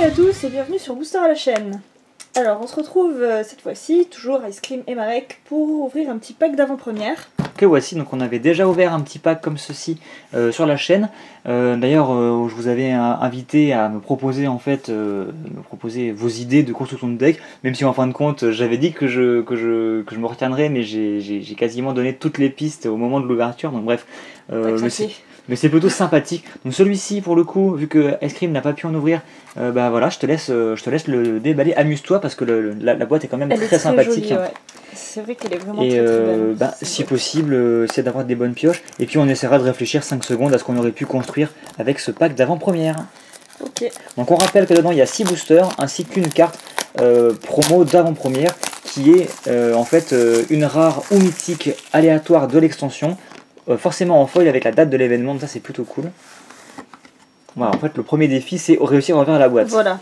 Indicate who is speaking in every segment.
Speaker 1: à tous et bienvenue sur Booster à la chaîne. Alors on se retrouve cette fois-ci, toujours Ice Cream et Marek, pour ouvrir un petit pack d'avant-première.
Speaker 2: Que voici, donc on avait déjà ouvert un petit pack comme ceci sur la chaîne. D'ailleurs, je vous avais invité à me proposer vos idées de construction de deck, même si en fin de compte j'avais dit que je me retiendrais, mais j'ai quasiment donné toutes les pistes au moment de l'ouverture, donc bref. Mais c'est plutôt sympathique. Donc celui-ci, pour le coup, vu que Ice Cream n'a pas pu en ouvrir, bah voilà, je te laisse le déballer. Amuse-toi parce que la boîte est quand même très sympathique.
Speaker 1: Jolie, ouais. C'est vrai qu'elle est vraiment très belle.
Speaker 2: Si possible, essayer d'avoir des bonnes pioches. Et puis on essaiera de réfléchir 5 secondes à ce qu'on aurait pu construire avec ce pack d'avant-première.
Speaker 1: Ok.
Speaker 2: Donc on rappelle que dedans il y a 6 boosters ainsi qu'une carte promo d'avant-première qui est en fait une rare ou mythique aléatoire de l'extension. Forcément en foil avec la date de l'événement, donc ça c'est plutôt cool. Voilà, en fait le premier défi c'est réussir à ouvrir la boîte.
Speaker 1: Voilà.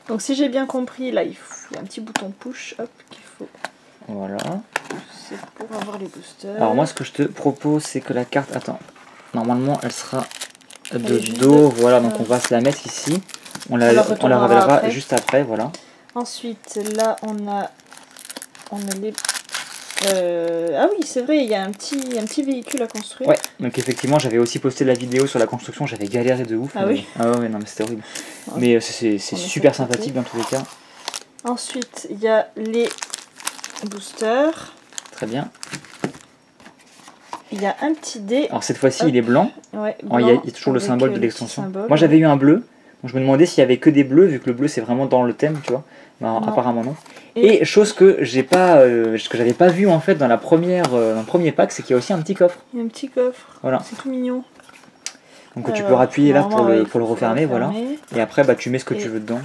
Speaker 1: Donc si j'ai bien compris, là il y a un petit bouton push hop qu'il faut.
Speaker 2: Voilà.
Speaker 1: C'est pour avoir les boosters.
Speaker 2: Alors moi ce que je te propose c'est que la carte, attends, normalement elle sera de dos, voilà, donc on va se la mettre ici. On la révélera juste après, voilà.
Speaker 1: Ensuite là on a les... Ah oui, c'est vrai, il y a un petit véhicule à construire.
Speaker 2: Ouais, donc effectivement, j'avais aussi posté la vidéo sur la construction, j'avais galéré de ouf.
Speaker 1: Ah oui.
Speaker 2: Ah ouais, non, mais c'était horrible. Mais c'est super sympathique dans tous les cas.
Speaker 1: Ensuite, il y a les boosters.
Speaker 2: Très bien.
Speaker 1: Il y a un petit dé.
Speaker 2: Alors cette fois-ci, il est blanc.
Speaker 1: Ouais,
Speaker 2: blanc. Il y a toujours le symbole de l'extension. Moi, j'avais eu un bleu. Donc je me demandais s'il y avait que des bleus, vu que le bleu c'est vraiment dans le thème, tu vois. Non, apparemment non. Et chose que j'avais pas vu en fait dans le premier pack, c'est qu'il y a aussi un petit coffre.
Speaker 1: Il y a un petit coffre. Voilà. C'est tout mignon.
Speaker 2: Donc tu peux appuyer là pour le refermer, voilà. Et après bah tu mets ce que tu veux dedans.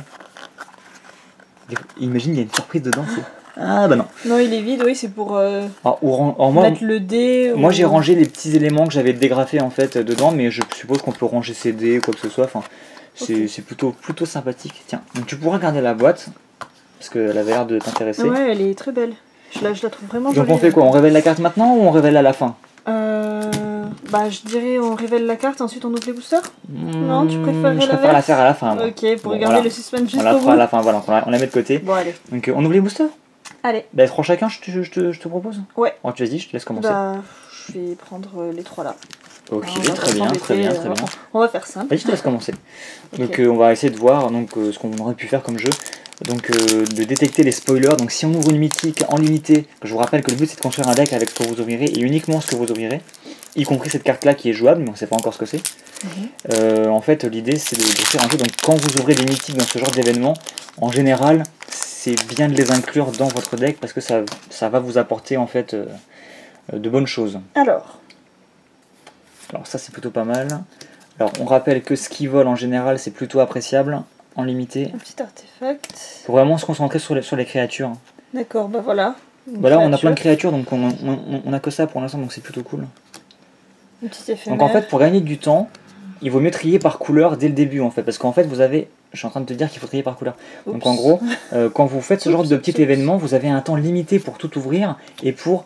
Speaker 2: Imagine il y a une surprise dedans. Ah bah non.
Speaker 1: Non, il est vide, oui, c'est pour
Speaker 2: moi,
Speaker 1: mettre le dé.
Speaker 2: Moi j'ai rangé les petits éléments que j'avais dégrafés en fait dedans, mais je suppose qu'on peut ranger ces dés ou quoi que ce soit. Enfin, c'est plutôt sympathique. Tiens, donc tu pourras garder la boîte parce qu'elle avait l'air de t'intéresser.
Speaker 1: Ouais, elle est très belle. Je la trouve vraiment jolie.
Speaker 2: Donc on fait quoi? On révèle la carte maintenant ou on révèle à la fin?
Speaker 1: Bah je dirais on révèle la carte, ensuite on ouvre les boosters. Non, tu préfères
Speaker 2: je préfère la faire à la fin. Moi.
Speaker 1: Ok, pour garder le suspense jusqu'au bout.
Speaker 2: On la fera à la fin, voilà, on la met de côté.
Speaker 1: Bon allez.
Speaker 2: Donc on ouvre les boosters?
Speaker 1: Allez.
Speaker 2: Bah 3 chacun, je te propose?
Speaker 1: Ouais.
Speaker 2: Oh, tu vas-y, je te laisse commencer.
Speaker 1: Bah je vais prendre les 3 là.
Speaker 2: Ok, très bien.
Speaker 1: On va faire simple.
Speaker 2: Vas-y, je te laisse commencer. Okay. Donc on va essayer de voir ce qu'on aurait pu faire comme jeu. Donc de détecter les spoilers. Donc si on ouvre une mythique en limité, je vous rappelle que le but c'est de construire un deck avec ce que vous ouvrirez et uniquement ce que vous ouvrirez, y compris cette carte là qui est jouable, mais on ne sait pas encore ce que c'est. En fait l'idée c'est de faire un jeu. Donc quand vous ouvrez des mythiques dans ce genre d'événement, en général c'est bien de les inclure dans votre deck parce que ça va vous apporter en fait de bonnes choses.
Speaker 1: Alors
Speaker 2: ça c'est plutôt pas mal. Alors on rappelle que ce qui vole en général c'est plutôt appréciable en limité.
Speaker 1: Un petit artefact.
Speaker 2: Faut vraiment se concentrer sur les créatures.
Speaker 1: D'accord, bah voilà.
Speaker 2: Bah là on a plein de créatures donc on a que ça pour l'instant donc c'est plutôt cool.
Speaker 1: Un petit éphémère.
Speaker 2: Donc en fait pour gagner du temps, il vaut mieux trier par couleur dès le début en fait parce qu'en fait vous avez... Je suis en train de te dire qu'il faut trier par couleur. Oups. Donc en gros, quand vous faites ce genre de petit événement, vous avez un temps limité pour tout ouvrir et pour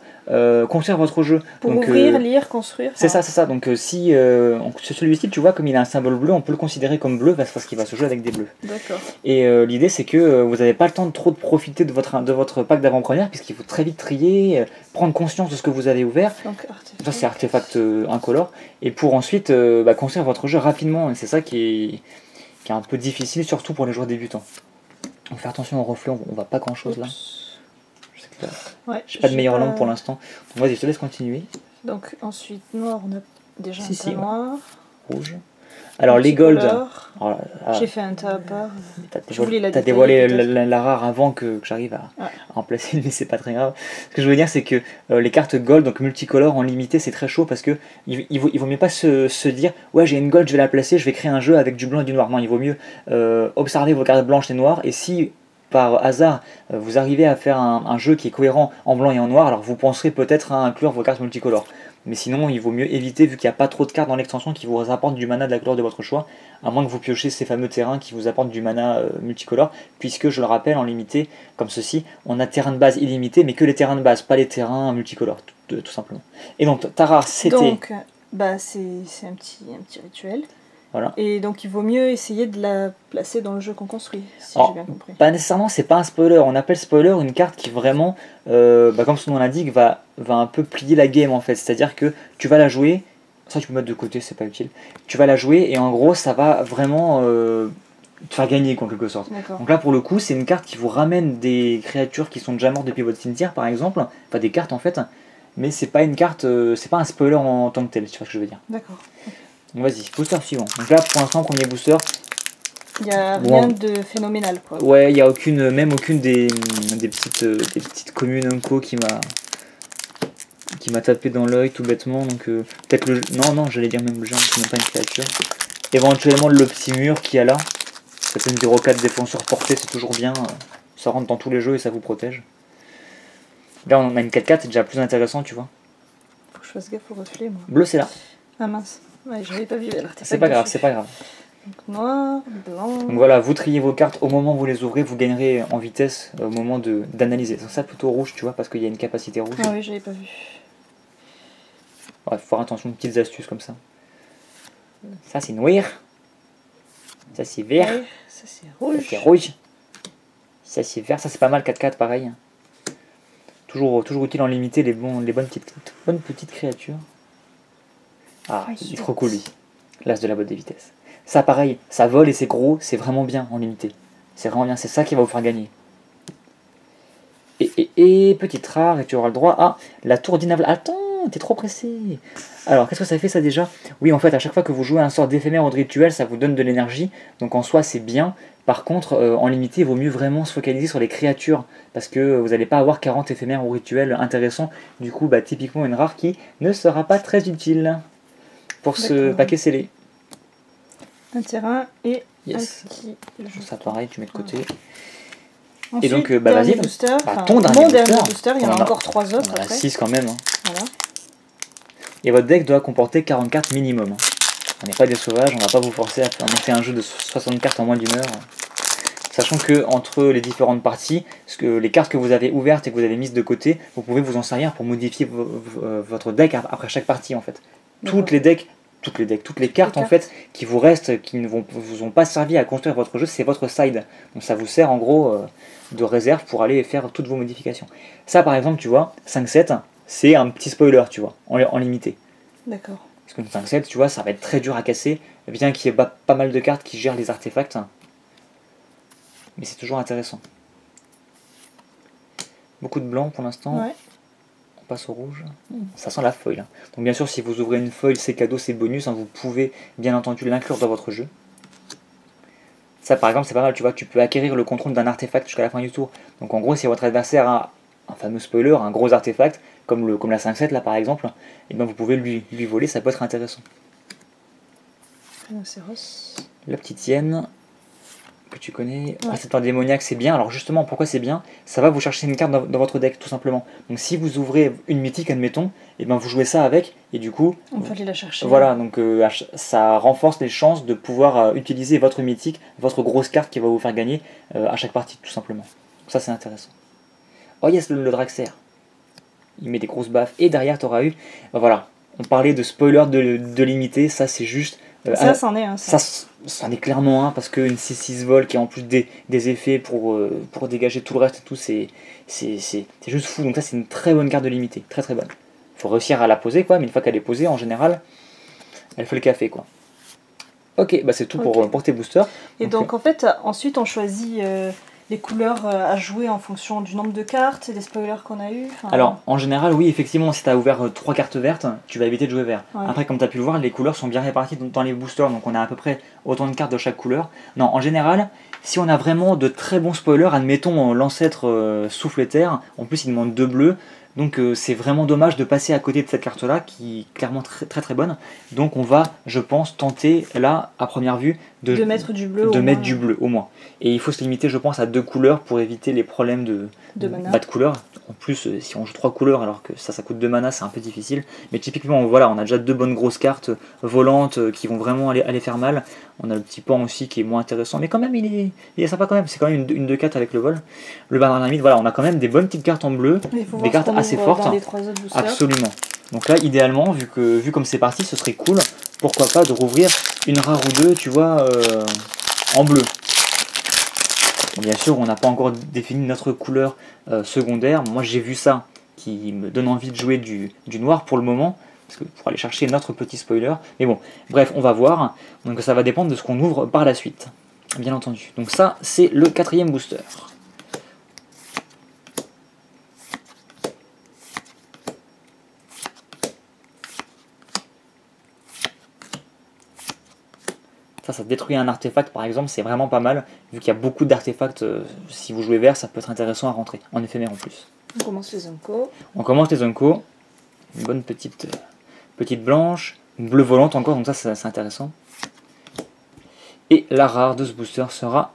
Speaker 2: construire votre jeu.
Speaker 1: Pour
Speaker 2: donc,
Speaker 1: ouvrir, lire, construire.
Speaker 2: C'est ça, c'est ça. Donc si celui-ci, tu vois, comme il a un symbole bleu, on peut le considérer comme bleu parce qu'il va se jouer avec des bleus.
Speaker 1: D'accord.
Speaker 2: Et l'idée c'est que vous n'avez pas le temps de trop profiter de votre pack d'avant-première puisqu'il faut très vite trier, prendre conscience de ce que vous avez ouvert.
Speaker 1: Donc,
Speaker 2: ça c'est artefact incolore. Et pour ensuite construire votre jeu rapidement. Et c'est ça qui est un peu difficile, surtout pour les joueurs débutants. Donc faire attention au reflet, on va pas grand chose là. J'ai pas de meilleure lampe pour l'instant. Donc vas-y, je te laisse continuer.
Speaker 1: Donc ensuite, noir, on a déjà un tas noir.
Speaker 2: Rouge. Alors les gold.
Speaker 1: J'ai fait un tas à part.
Speaker 2: T'as dévoilé la rare avant que j'arrive à en placer une, mais c'est pas très grave. Ce que je veux dire, c'est que les cartes gold, donc multicolores en limité, c'est très chaud parce que il vaut mieux pas se dire ouais j'ai une gold, je vais la placer, je vais créer un jeu avec du blanc et du noir. Non, il vaut mieux observer vos cartes blanches et noires et si par hasard vous arrivez à faire un jeu qui est cohérent en blanc et en noir, alors vous penserez peut-être à inclure vos cartes multicolores. Mais sinon, il vaut mieux éviter, vu qu'il n'y a pas trop de cartes dans l'extension qui vous apportent du mana de la couleur de votre choix, à moins que vous piochez ces fameux terrains qui vous apportent du mana multicolore, puisque, je le rappelle, en limité, comme ceci, on a terrain de base illimité, mais que les terrains de base, pas les terrains multicolores, tout simplement. Et donc, ta rare, c'était...
Speaker 1: Donc, bah, c'est un petit rituel.
Speaker 2: Voilà.
Speaker 1: Et donc il vaut mieux essayer de la placer dans le jeu qu'on construit, si
Speaker 2: Alors,
Speaker 1: j'ai bien compris.
Speaker 2: pas nécessairement, c'est pas un spoiler. On appelle spoiler une carte qui vraiment, comme son nom l'indique, va un peu plier la game en fait. C'est-à-dire que tu vas la jouer, ça tu peux mettre de côté, c'est pas utile. Tu vas la jouer et en gros ça va vraiment te faire gagner quoi, en quelque sorte. Donc là pour le coup c'est une carte qui vous ramène des créatures qui sont déjà mortes depuis votre cimetière par exemple, enfin des cartes en fait, mais c'est pas une carte, c'est pas un spoiler en tant que tel, tu vois ce que je veux dire.
Speaker 1: D'accord.
Speaker 2: Donc vas-y, booster suivant. Donc là pour l'instant premier booster.
Speaker 1: Il n'y a rien de phénoménal quoi.
Speaker 2: Ouais, il n'y a même aucune des petites communes Unco qui m'a tapé dans l'œil tout bêtement, donc peut-être le... Non, j'allais dire même le géant, c'est même pas une créature. Éventuellement le petit mur qu'il y a là. C'est une 0,4 défenseur portée, c'est toujours bien. Ça rentre dans tous les jeux et ça vous protège. Là, on a une 4-4, c'est déjà plus intéressant, tu vois.
Speaker 1: Faut que je fasse gaffe au reflet, moi.
Speaker 2: Bleu, c'est là.
Speaker 1: Ah mince. Ouais, j'avais pas vu l'artefact.
Speaker 2: C'est pas grave, c'est pas grave.
Speaker 1: Donc noir, blanc...
Speaker 2: Donc voilà, vous triez vos cartes au moment où vous les ouvrez, vous gagnerez en vitesse au moment d'analyser. C'est ça plutôt rouge, tu vois, parce qu'il y a une capacité rouge.
Speaker 1: Ah oui, j'avais pas vu.
Speaker 2: Ouais, faut faire attention, petites astuces comme ça. Ça, c'est noir. Ça c'est vert,
Speaker 1: ouais, ça c'est rouge.
Speaker 2: Ça c'est rouge, ça c'est vert, ça c'est pas mal 4-4 pareil. Toujours utile en limiter les bonnes petites créatures. Ah, il est trop cool lui, l'as de la botte des vitesses. Ça pareil, ça vole et c'est gros, c'est vraiment bien en limité. C'est vraiment bien, c'est ça qui va vous faire gagner. Et petite rare, et tu auras le droit à la tour d'inavale. Attends, t'es trop pressé. Alors, qu'est-ce que ça fait ça déjà? Oui, en fait, à chaque fois que vous jouez un sort d'éphémère ou de rituel, ça vous donne de l'énergie. Donc en soi, c'est bien. Par contre, en limité, il vaut mieux vraiment se focaliser sur les créatures. Parce que vous n'allez pas avoir 40 éphémères ou rituels intéressants. Du coup, bah, typiquement, une rare qui ne sera pas très utile pour ce paquet scellé.
Speaker 1: Un terrain et
Speaker 2: yes.
Speaker 1: Un petit...
Speaker 2: Ça, pareil, tu mets de côté.
Speaker 1: Ensuite,
Speaker 2: et donc, bah, vas-y,
Speaker 1: booster.
Speaker 2: ton dernier
Speaker 1: booster, il y en a encore 3 autres.
Speaker 2: On en a
Speaker 1: après.
Speaker 2: 6 quand même. Hein.
Speaker 1: Voilà.
Speaker 2: Et votre deck doit comporter 40 cartes minimum. On n'est pas des sauvages, on va pas vous forcer à monter un jeu de 60 cartes en moins d'une heure. Sachant que entre les différentes parties, les cartes que vous avez ouvertes et que vous avez mises de côté, vous pouvez vous en servir pour modifier votre deck après chaque partie en fait. Toutes les cartes en fait qui vous restent, qui ne vous ont pas servi à construire votre jeu, c'est votre side. Donc ça vous sert en gros de réserve pour aller faire toutes vos modifications. Ça par exemple, tu vois, 5-7, c'est un petit spoiler, tu vois, en limité.
Speaker 1: D'accord.
Speaker 2: Parce que 5-7, tu vois, ça va être très dur à casser, bien qu'il y ait pas mal de cartes qui gèrent les artefacts. Mais c'est toujours intéressant. Beaucoup de blanc pour l'instant.
Speaker 1: Ouais.
Speaker 2: On passe au rouge. Ça sent la foil. Hein. Donc bien sûr, si vous ouvrez une foil, c'est cadeau, c'est bonus. Hein, vous pouvez bien entendu l'inclure dans votre jeu. Ça par exemple, c'est pas mal, tu vois, tu peux acquérir le contrôle d'un artefact jusqu'à la fin du tour. Donc en gros, si votre adversaire a un fameux spoiler, un gros artefact, comme la 5-7 là par exemple, et bien vous pouvez lui voler, ça peut être intéressant.
Speaker 1: Rhinocéros.
Speaker 2: La petite hyène que tu connais, récepteur démoniaque, c'est bien. Alors justement, pourquoi c'est bien? Ça va vous chercher une carte dans votre deck, tout simplement. Donc si vous ouvrez une mythique, admettons, et ben vous jouez ça avec, et du coup...
Speaker 1: On peut aller la chercher.
Speaker 2: Voilà, donc ça renforce les chances de pouvoir utiliser votre mythique, votre grosse carte qui va vous faire gagner à chaque partie, tout simplement. Donc ça c'est intéressant. Oh yes, le Draxer. Il met des grosses baffes. Et derrière, tu auras eu... voilà, on parlait de spoiler de limité, ça c'est juste...
Speaker 1: ça, c'en est un.
Speaker 2: Ça, c'en est clairement un, parce qu'une 6-6 vol qui a en plus des effets pour dégager tout le reste et tout, c'est juste fou. Donc ça, c'est une très bonne carte de limité, très très bonne. Faut réussir à la poser, quoi, mais une fois qu'elle est posée, en général, elle fait le café, quoi. Ok, bah c'est tout pour tes boosters.
Speaker 1: Et donc en fait, ensuite, on choisit... les couleurs à jouer en fonction du nombre de cartes et des spoilers qu'on a eu.
Speaker 2: Alors, en général, oui, effectivement, si tu as ouvert 3 cartes vertes, tu vas éviter de jouer vert.
Speaker 1: Ouais.
Speaker 2: Après, comme tu as pu le voir, les couleurs sont bien réparties dans les boosters, donc on a à peu près autant de cartes de chaque couleur. Non, en général, si on a vraiment de très bons spoilers, admettons l'ancêtre souffle éther, en plus il demande 2 bleus, donc c'est vraiment dommage de passer à côté de cette carte-là, qui est clairement très très très bonne. Donc on va, je pense, tenter là, à première vue,
Speaker 1: de mettre du bleu
Speaker 2: du bleu au moins. Et il faut se limiter, je pense, à 2 couleurs pour éviter les problèmes de couleurs. En plus, si on joue 3 couleurs alors que ça coûte 2 mana, c'est un peu difficile. Mais typiquement, voilà, on a déjà 2 bonnes grosses cartes volantes qui vont vraiment aller faire mal. On a le petit pan aussi qui est moins intéressant, mais quand même il est sympa quand même. C'est quand même une 2-4 avec le vol. Le Barnamite, voilà, on a quand même des bonnes petites cartes en bleu, des cartes assez fortes.
Speaker 1: Dans les 3 autres boosters.
Speaker 2: Absolument. Donc là, idéalement, vu comme c'est parti, ce serait cool pourquoi pas de rouvrir une rare ou deux, tu vois, en bleu. Bon, bien sûr, on n'a pas encore défini notre couleur secondaire. Moi, j'ai vu ça qui me donne envie de jouer du noir pour le moment, parce que pour aller chercher notre petit spoiler. Mais bon, bref, on va voir. Donc ça va dépendre de ce qu'on ouvre par la suite, bien entendu. Donc ça, c'est le 4e booster. Ça détruit un artefact par exemple, c'est vraiment pas mal, vu qu'il y a beaucoup d'artefacts, si vous jouez vert, ça peut être intéressant à rentrer, en éphémère en plus.
Speaker 1: On commence les Unco.
Speaker 2: On commence les Unco, une bonne petite blanche, une bleue volante encore, donc ça c'est intéressant. Et la rare de ce booster sera...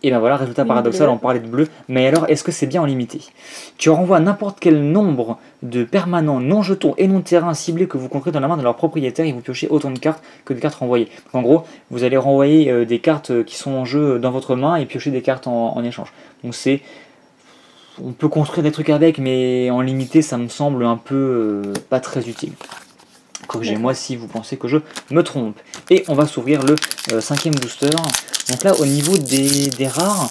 Speaker 2: Et ben voilà, résultat paradoxal, on parlait de bleu. Mais alors, est-ce que c'est bien en limité? Tu renvoies n'importe quel nombre de permanents non jetons et non terrains ciblés que vous compterez dans la main de leur propriétaire et vous piochez autant de cartes que de cartes renvoyées. Donc en gros, vous allez renvoyer des cartes qui sont en jeu dans votre main et piocher des cartes en échange. Donc c'est... On peut construire des trucs avec, mais en limité, ça me semble un peu pas très utile. Corrigez-moi si vous pensez que je me trompe. Et on va s'ouvrir le 5e booster. Donc là, au niveau des rares,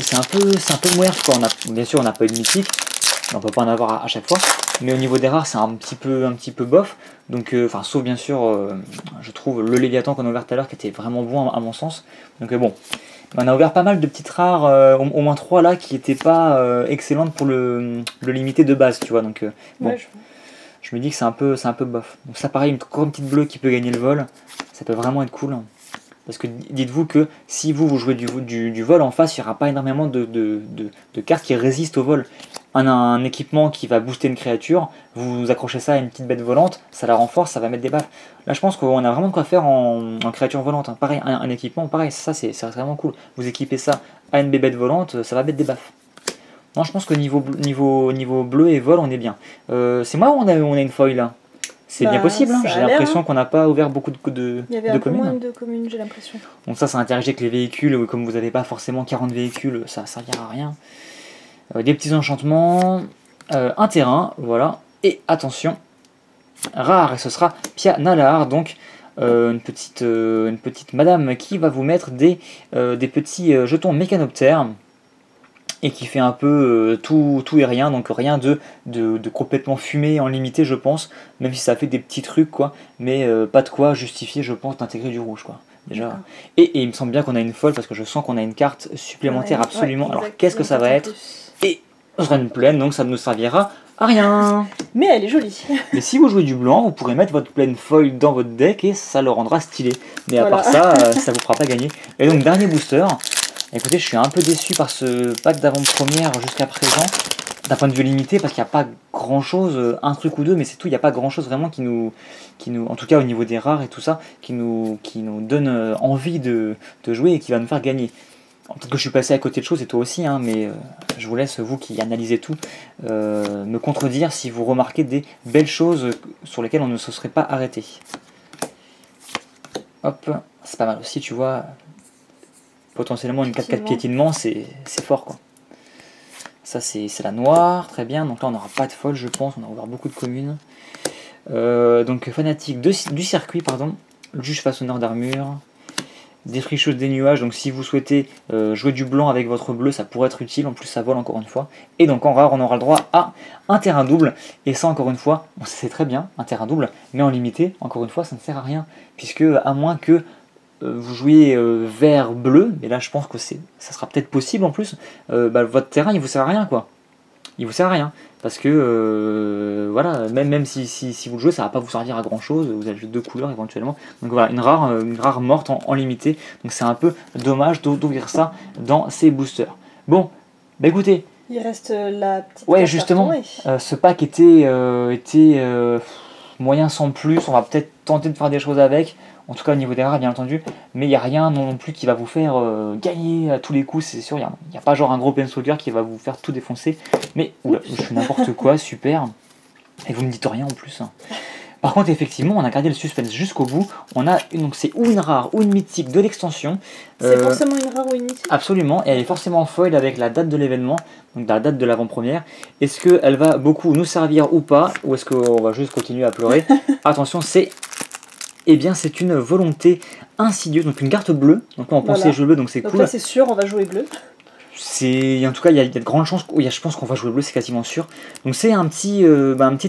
Speaker 2: c'est un peu moche, quoi. Bien sûr, on n'a pas eu de mythique, on peut pas en avoir à chaque fois. Mais au niveau des rares, c'est un petit peu bof. Donc, enfin, sauf bien sûr, je trouve le Léviathan qu'on a ouvert tout à l'heure qui était vraiment bon à mon sens. Donc bon, on a ouvert pas mal de petites rares, au moins 3 là, qui n'étaient pas excellentes pour le limité de base, tu vois. Donc bon. Ouais, je me dis que c'est un peu bof. Donc ça pareil, une petite bleue qui peut gagner le vol, ça peut vraiment être cool. Parce que dites-vous que si vous jouez du vol en face, il n'y aura pas énormément de cartes qui résistent au vol. Un équipement qui va booster une créature, vous accrochez ça à une petite bête volante, ça la renforce, ça va mettre des baffes. Là je pense qu'on a vraiment de quoi faire en créature volante. Pareil, un équipement, pareil, ça c'est vraiment cool. Vous équipez ça à une bébête volante, ça va mettre des baffes. Non, je pense que niveau bleu et vol, on est bien. C'est moi ou on a une foil là? C'est bien possible, hein. J'ai l'impression qu'on n'a pas ouvert beaucoup de communes.
Speaker 1: Il y avait un peu moins de communes, j'ai l'impression.
Speaker 2: Donc ça interagit avec les véhicules, comme vous n'avez pas forcément 40 véhicules, ça ne servira à rien. Des petits enchantements, un terrain, voilà. Et attention, rare, et ce sera Pia Nalaar, donc une petite madame qui va vous mettre des petits jetons mécanoptères. Et qui fait un peu tout et rien, donc rien de complètement fumé en limité, je pense, même si ça fait des petits trucs, quoi, mais pas de quoi justifier, je pense, d'intégrer du rouge, quoi, déjà. Et il me semble bien qu'on a une folle, parce que je sens qu'on a une carte supplémentaire, absolument. Ouais, alors, qu'est-ce que ça va être? Et ce sera une plaine, donc ça ne nous servira à rien.
Speaker 1: Mais elle est jolie.
Speaker 2: Mais si vous jouez du blanc, vous pourrez mettre votre plaine foil dans votre deck, et ça le rendra stylé. Mais à part ça, ça vous fera pas gagner. Et donc, dernier booster. Écoutez, je suis un peu déçu par ce pack d'avant-première jusqu'à présent, d'un point de vue limité, parce qu'il n'y a pas grand-chose, un truc ou deux, mais c'est tout, il n'y a pas grand-chose vraiment qui nous, en tout cas au niveau des rares et tout ça, qui nous donne envie de jouer et qui va nous faire gagner. Peut-être que je suis passé à côté de choses, et toi aussi, hein, mais je vous laisse, vous qui analysez tout, me contredire si vous remarquez des belles choses sur lesquelles on ne se serait pas arrêté. Hop, c'est pas mal aussi, tu vois. Potentiellement une 4-4 piétinement, c'est fort, quoi. Ça c'est la noire, très bien. Donc là on n'aura pas de folle, je pense, on a ouvert beaucoup de communes. Donc fanatique du circuit, pardon. Juge façonneur d'armure. Défricheuse des nuages, donc si vous souhaitez jouer du blanc avec votre bleu, ça pourrait être utile, en plus ça vole encore une fois. Et donc en rare, on aura le droit à un terrain double, et ça encore une fois, c'est très bien, un terrain double, mais en limité, encore une fois, ça ne sert à rien, puisque à moins que vous jouez vert-bleu, et là je pense que ça sera peut-être possible en plus, votre terrain il vous sert à rien, quoi. Il vous sert à rien, parce que voilà, même si vous le jouez, ça va pas vous servir à grand chose, vous avez juste 2 couleurs éventuellement. Donc voilà, une rare morte en limité, donc c'est un peu dommage d'ouvrir ça dans ces boosters. Bon, bah écoutez.
Speaker 1: Il reste la petite.
Speaker 2: Ouais, justement, ce pack était moyen sans plus, on va peut-être tenter de faire des choses avec. En tout cas au niveau des rares bien entendu, mais il n'y a rien non plus qui va vous faire gagner à tous les coups, c'est sûr, il n'y a pas genre un gros Planeswalker qui va vous faire tout défoncer, mais oula, je fais n'importe quoi, super, et vous me dites rien en plus. Par contre effectivement on a gardé le suspense jusqu'au bout, on a donc c'est ou une rare ou une mythique de l'extension.
Speaker 1: C'est forcément une rare ou une mythique?
Speaker 2: Absolument, et elle est forcément foil avec la date de l'événement, donc la date de l'avant-première. Est-ce qu'elle va beaucoup nous servir ou pas, ou est-ce qu'on va juste continuer à pleurer? Attention, c'est eh bien c'est une volonté insidieuse, donc une carte bleue. Donc là on pensait jeu bleu, donc c'est cool.
Speaker 1: Donc là c'est sûr, on va jouer bleu.
Speaker 2: En tout cas, il y a de grandes chances, je pense qu'on va jouer bleu, c'est quasiment sûr. Donc c'est un petit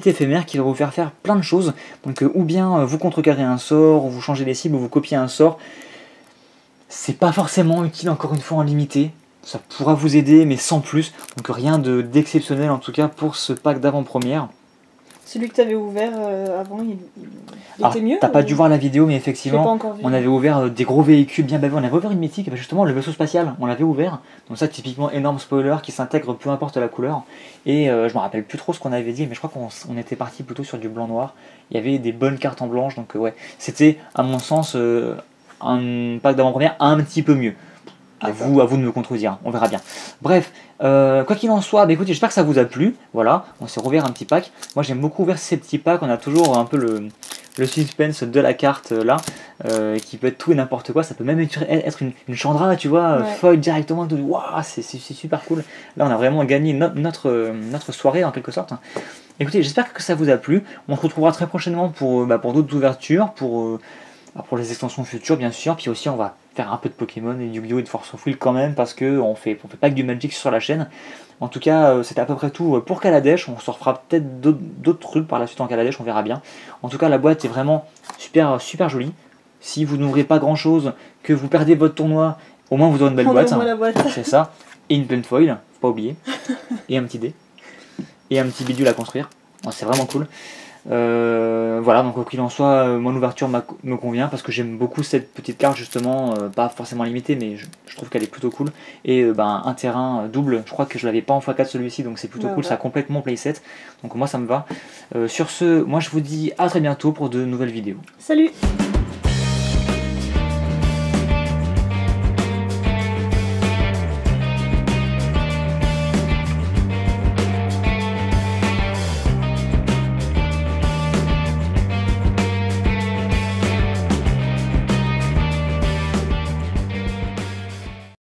Speaker 2: éphémère qui va vous faire plein de choses. Donc ou bien vous contrecarrez un sort, ou vous changez les cibles, ou vous copiez un sort. C'est pas forcément utile, encore une fois, en limité. Ça pourra vous aider, mais sans plus. Donc rien d'exceptionnel, en tout cas, pour ce pack d'avant-première.
Speaker 1: Celui que tu avais ouvert avant, il était mieux.
Speaker 2: T'as pas dû voir la vidéo, mais effectivement, on avait ouvert des gros véhicules bien bavés. On avait ouvert une mythique, justement, le vaisseau spatial, on l'avait ouvert. Donc ça, typiquement, énorme spoiler qui s'intègre peu importe la couleur. Et je me rappelle plus trop ce qu'on avait dit, mais je crois qu'on était parti plutôt sur du blanc-noir. Il y avait des bonnes cartes en blanche, donc ouais. C'était, à mon sens, un pack d'avant-première un petit peu mieux. À vous de me contredire, on verra bien. Bref, quoi qu'il en soit, écoutez, j'espère que ça vous a plu. Voilà, on s'est rouvert un petit pack. Moi j'aime beaucoup ouvrir ces petits packs, on a toujours un peu le suspense de la carte là, qui peut être tout et n'importe quoi. Ça peut même être une Chandra, tu vois, foil directement. Waouh, c'est super cool. Là on a vraiment gagné notre soirée en quelque sorte. Écoutez, j'espère que ça vous a plu. On se retrouvera très prochainement pour d'autres ouvertures, pour les extensions futures bien sûr, puis aussi on va faire un peu de Pokémon et Yu-Gi-Oh et de Force of Will quand même, parce qu'on fait pas que du Magic sur la chaîne. En tout cas, c'était à peu près tout pour Kaladesh. On se refera peut-être d'autres trucs par la suite en Kaladesh, on verra bien. En tout cas, la boîte est vraiment super jolie. Si vous n'ouvrez pas grand chose, que vous perdez votre tournoi, au moins vous aurez une belle boîte. C'est ça. Et une pleine foil, faut pas oublier. Et un petit dé. Et un petit bidule à construire. Bon, c'est vraiment cool. Voilà, donc quoi qu'il en soit, mon ouverture me convient parce que j'aime beaucoup cette petite carte justement, pas forcément limitée, mais je trouve qu'elle est plutôt cool. Et un terrain double, je crois que je l'avais pas en x4 celui-ci, donc c'est plutôt cool, ça complète mon playset, donc moi ça me va. Sur ce, moi je vous dis à très bientôt pour de nouvelles vidéos.
Speaker 1: Salut!